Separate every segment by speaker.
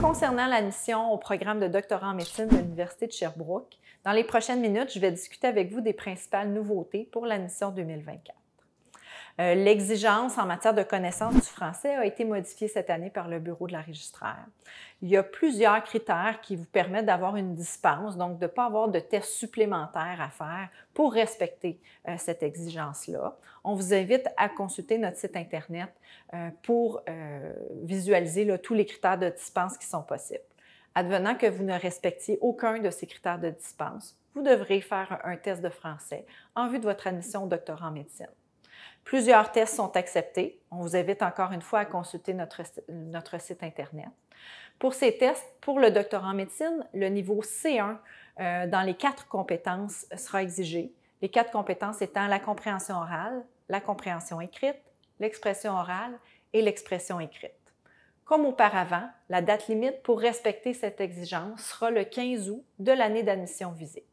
Speaker 1: Concernant l'admission au programme de doctorat en médecine de l'Université de Sherbrooke, dans les prochaines minutes, je vais discuter avec vous des principales nouveautés pour l'admission 2024. L'exigence en matière de connaissance du français a été modifiée cette année par le Bureau de la registraire. Il y a plusieurs critères qui vous permettent d'avoir une dispense, donc de ne pas avoir de tests supplémentaires à faire pour respecter cette exigence-là. On vous invite à consulter notre site Internet pour visualiser là, tous les critères de dispense qui sont possibles. Advenant que vous ne respectiez aucun de ces critères de dispense, vous devrez faire un test de français en vue de votre admission au doctorat en médecine. Plusieurs tests sont acceptés. On vous invite encore une fois à consulter notre site Internet. Pour ces tests, pour le doctorat en médecine, le niveau C1 dans les 4 compétences sera exigé. Les 4 compétences étant la compréhension orale, la compréhension écrite, l'expression orale et l'expression écrite. Comme auparavant, la date limite pour respecter cette exigence sera le 15 août de l'année d'admission visée.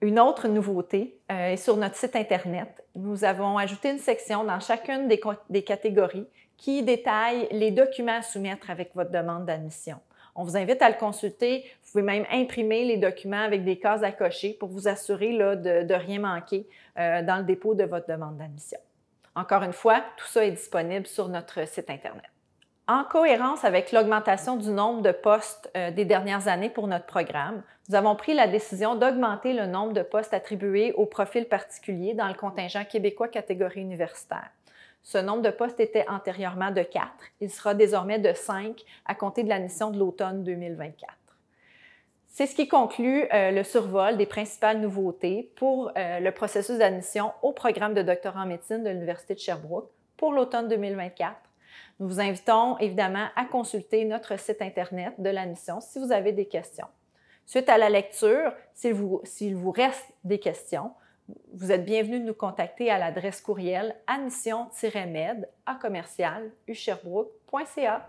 Speaker 1: Une autre nouveauté est sur notre site Internet. Nous avons ajouté une section dans chacune des catégories qui détaille les documents à soumettre avec votre demande d'admission. On vous invite à le consulter. Vous pouvez même imprimer les documents avec des cases à cocher pour vous assurer là, de rien manquer dans le dépôt de votre demande d'admission. Encore une fois, tout ça est disponible sur notre site Internet. En cohérence avec l'augmentation du nombre de postes des dernières années pour notre programme, nous avons pris la décision d'augmenter le nombre de postes attribués aux profils particuliers dans le contingent québécois catégorie universitaire. Ce nombre de postes était antérieurement de 4. Il sera désormais de 5 à compter de l'admission de l'automne 2024. C'est ce qui conclut le survol des principales nouveautés pour le processus d'admission au programme de doctorat en médecine de l'Université de Sherbrooke pour l'automne 2024. Nous vous invitons évidemment à consulter notre site Internet de l'admission si vous avez des questions. Suite à la lecture, s'il vous reste des questions, vous êtes bienvenus de nous contacter à l'adresse courriel admission-med@usherbrook.ca.